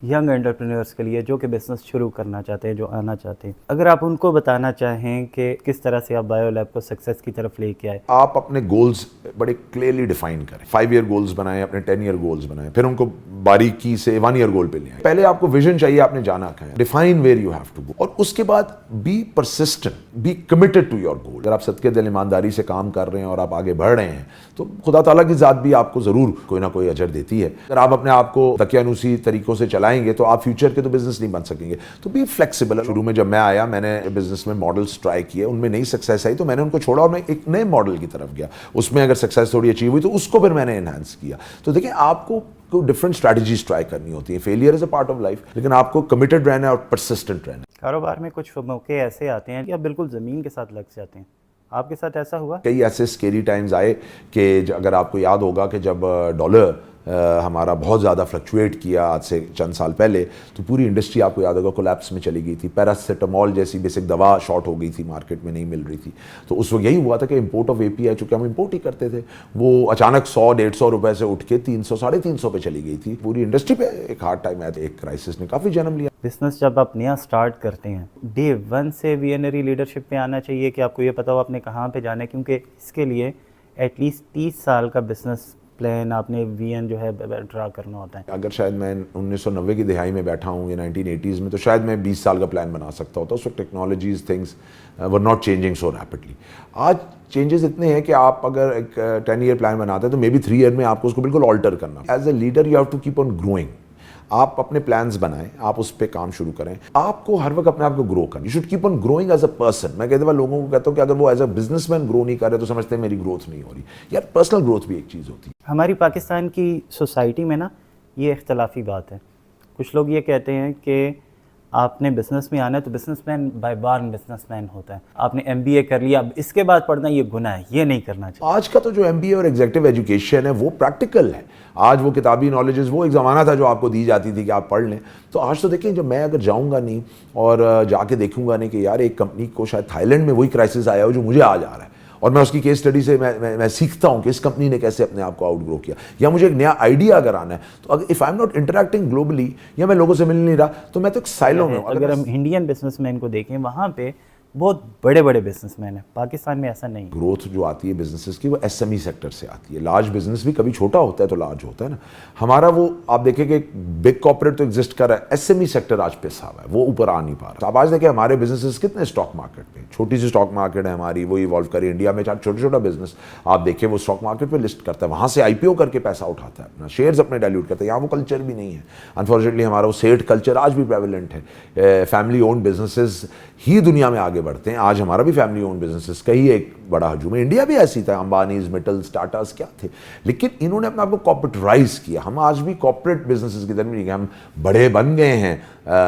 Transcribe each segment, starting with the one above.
Young entrepreneurs کے لیے جو کہ بزنس شروع کرنا چاہتے ہیں, جو آنا چاہتے ہیں, اگر آپ ان کو بتانا چاہیں کہ کس طرح سے آپ بایو لیب کو سکسیس کی طرف لے کے آئے. آپ اپنے گولز بڑے کلیئرلی ڈیفائن کریں. 5 ایئر گولز بنائیں, اپنے 10 ایئر گولز بنائیں, پھر ان کو باریکی سے 1 ایئر گول پہ لے آئیں. پہلے آپ کو ویژن چاہیے, آپ نے جانا کہاں ہے, define where you have to go, اور اس کے بعد be persistent, be committed to your goal. اگر آپ صدقے دل ایمانداری سے کام کر رہے ہیں اور آپ آگے بڑھ رہے ہیں تو خدا تعالیٰ کی ذات بھی آپ کو ضرور کوئی نہ کوئی اجر دیتی ہے. اگر آپ اپنے آپ کو دقیانوسی طریقوں سے چلائیں گے تو آپ فیوچر کے تو بزنس نہیں بن سکیں گے. تو بی فلیکسیبل. شروع میں جب میں آیا, میں نے بزنس میں ماڈلس ٹرائی کیے, ان میں نہیں سکسیس آئی تو میں نے ان کو چھوڑا اور میں ایک نئے ماڈل کی طرف گیا. اس میں اگر سکسیس تھوڑی اچیو ہوئی تو اس کو پھر میں نے انہانس کیا. تو دیکھیں, آپ کو ڈفرنٹ اسٹریٹجیز ٹرائی کرنی ہوتی ہیں. Failure is a part of life, لیکن آپ کو کمیٹڈ رہنا ہے اور پرسسٹنٹ رہنا ہے. کاروبار میں کچھ موقع ایسے آتے ہیں کہ آپ بالکل زمین کے ساتھ لگ جاتے ہیں. آپ کے ساتھ ایسا ہوا؟ کئی ایسے اسکیری ٹائمز آئے کہ اگر آپ کو یاد ہوگا کہ جب ڈالر ہمارا بہت زیادہ فلکچویٹ کیا آج سے چند سال پہلے, تو پوری انڈسٹری آپ کو یاد ہوگا کولیپس میں چلی گئی تھی. پیراسیٹامول جیسی بیسک دوا شارٹ ہو گئی تھی, مارکیٹ میں نہیں مل رہی تھی. تو اس وقت یہی ہوا تھا کہ امپورٹ آف اے پی آئی, چونکہ ہم امپورٹ ہی کرتے تھے, وہ اچانک 100-150 روپے سے اٹھ کے 300 350 پہ چلی گئی تھی. پوری انڈسٹری پہ ایک ہارڈ ٹائم آیا تھا, ایک کرائسس نے کافی جنم لیا. بزنس جب آپ نیا سٹارٹ کرتے ہیں, ڈے 1 سے ویژنری لیڈرشپ پہ آنا چاہیے کہ آپ کو یہ پتا ہو آپ نے کہاں پہ جانا ہے, کیونکہ اس کے لیے ایٹ لیسٹ 30 سال کا بزنس پلان آپ نے وین جو ہے ڈرا کرنا ہوتا ہے. اگر شاید میں 1990 کی دہائی میں بیٹھا ہوں یا 1980s میں, تو شاید میں 20 سال کا پلان بنا سکتا ہوتا. اس وقت technologies things were not changing so rapidly. آج چینجز اتنے ہیں کہ آپ اگر ایک 10 ایئر پلان بناتے ہیں تو مے بی 3 ایئر میں آپ کو اس کو بالکل آلٹر کرنا. As a leader you have to keep on growing. آپ اپنے پلانز بنائیں, آپ اس پہ کام شروع کریں. آپ کو ہر وقت اپنے آپ کو گرو کرنا. You should keep on growing as a person. میں کہتے ہیں لوگوں کو کہتا ہوں کہ اگر وہ ایز اے بزنس مین گرو نہیں کر رہے تو سمجھتے ہیں میری گروتھ نہیں ہو رہی. یار پرسنل گروتھ بھی ایک چیز ہوتی ہے. ہماری پاکستان کی سوسائٹی میں نا یہ اختلافی بات ہے. کچھ لوگ یہ کہتے ہیں کہ آپ نے بزنس میں آنا ہے تو business man by born business man ہوتا ہے. آپ نے ایم بی اے کر لیا, اب اس کے بعد پڑھنا یہ گناہ ہے, یہ نہیں کرنا چاہیے. آج کا تو جو ایم بی اے اور ایگزیکٹو ایجوکیشن ہے وہ پریکٹیکل ہے. آج وہ کتابی نالجز, وہ ایک زمانہ تھا جو آپ کو دی جاتی تھی کہ آپ پڑھ لیں. تو آج تو دیکھیں, جب میں اگر جاؤں گا نہیں اور جا کے دیکھوں گا نہیں کہ یار ایک کمپنی کو شاید تھائی لینڈ میں وہی کرائسس آیا ہو جو مجھے آج آ رہا ہے, اور میں اس کی کیس اسٹڈی سے میں سیکھتا ہوں کہ اس کمپنی نے کیسے اپنے آپ کو آؤٹ گرو کیا, یا مجھے ایک نیا آئیڈیا اگر آنا ہے, تو اگر if I am not interacting globally یا میں لوگوں سے مل نہیں رہا تو میں تو ایک سائلو میں ہوں. اگر ہم انڈین بزنس مین کو دیکھیں, وہاں پہ بہت بڑے بڑے بزنس مین ہیں. پاکستان میں ایسا نہیں. گروتھ جو آتی ہے بزنسز کی وہ ایس ایم ای سیکٹر سے آتی ہے. لارج بزنس بھی کبھی چھوٹا ہوتا ہے تو لارج ہوتا ہے نا. ہمارا وہ آپ دیکھیں کہ بگ کارپوریٹ تو ایگزسٹ کر رہا ہے, ایس ایم ای سیکٹر آج پسا ہوا ہے, وہ اوپر آ نہیں پا رہا. آپ آج دیکھیں ہمارے بزنسز کتنے اسٹاک مارکیٹ پہ, چھوٹی سی اسٹاک مارکیٹ ہے ہماری, وہ ایوالو کری. انڈیا میں چھوٹا چھوٹا بزنس آپ دیکھیں وہ اسٹاک مارکیٹ پہ لسٹ کرتا ہے, وہاں سے آئی پی او کر کے پیسہ اٹھاتا ہے, اپنا شیئرز اپنے ڈائلیوٹ کرتا ہے. یہاں وہ کلچر بھی نہیں ہے انفارچونیٹلی. ہمارا وہ سیٹ کلچر آج بھی پریویلنٹ ہے. فیملی اونڈ بزنسز ہی دنیا میں آگے بڑھتے ہیں. آج ہمارا بھی فیملی اونڈ بزنسز کا ہی ایک بڑا ہجوم ہے. انڈیا بھی ایسی تھا, امبانیز, مٹلز, ٹاٹاز کیا تھے, لیکن انہوں نے اپنے آپ کو کارپوریٹرائز کیا. ہم آج بھی کارپوریٹ بزنسز کی طرف نہیں گئے, ہم بڑے بن گئے ہیں,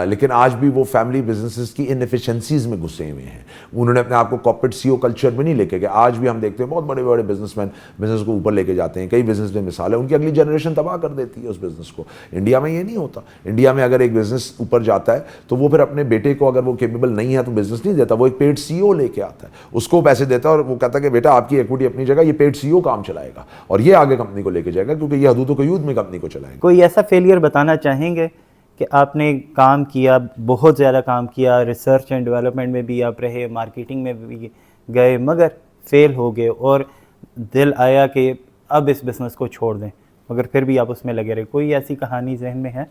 لیکن آج بھی وہ فیملی بزنسز کی انفیشنسیز میں گھسے ہوئے ہیں. انہوں نے اپنے آپ کو کارپوریٹ سی او کلچر میں نہیں لے کے گئے. آج بھی ہم دیکھتے ہیں بہت بڑے بڑے بزنس مین بزنس کو اوپر لے کے جاتے ہیں. کئی بزنس میں مثال ہے, ان کی اگلی جنریشن تباہ کر دیتی ہے اس بزنس کو. انڈیا میں یہ نہیں ہوتا. انڈیا میں اگر ایک بزنس اوپر جاتا ہے تو وہ پھر اپنے بیٹے کو, اگر وہ کیپیبل نہیں ہے تو بزنس نہیں دیتا, وہ ایک پیڈ سی او لے کے آتا ہے, اس کو پیسے دیتا ہے اور وہ کہتا ہے کہ بیٹا آپ کی ایکوٹی اپنی جگہ, یہ پیڈ سی او کام چلائے گا اور یہ آگے کمپنی کو لے کے جائے گا, کیونکہ یہ حدود و قیود میں کمپنی کو چلائے گا. کوئی ایسا فیلئر بتانا چاہیں گے کہ آپ نے کام کیا, بہت زیادہ کام کیا, ریسرچ اینڈ ڈیولپمنٹ میں بھی آپ رہے, مارکیٹنگ میں بھی گئے, مگر فیل ہو گئے اور دل آیا کہ اب اس بزنس کو چھوڑ دیں, مگر پھر بھی آپ اس میں لگے رہے؟ کوئی ایسی کہانی ذہن میں ہے؟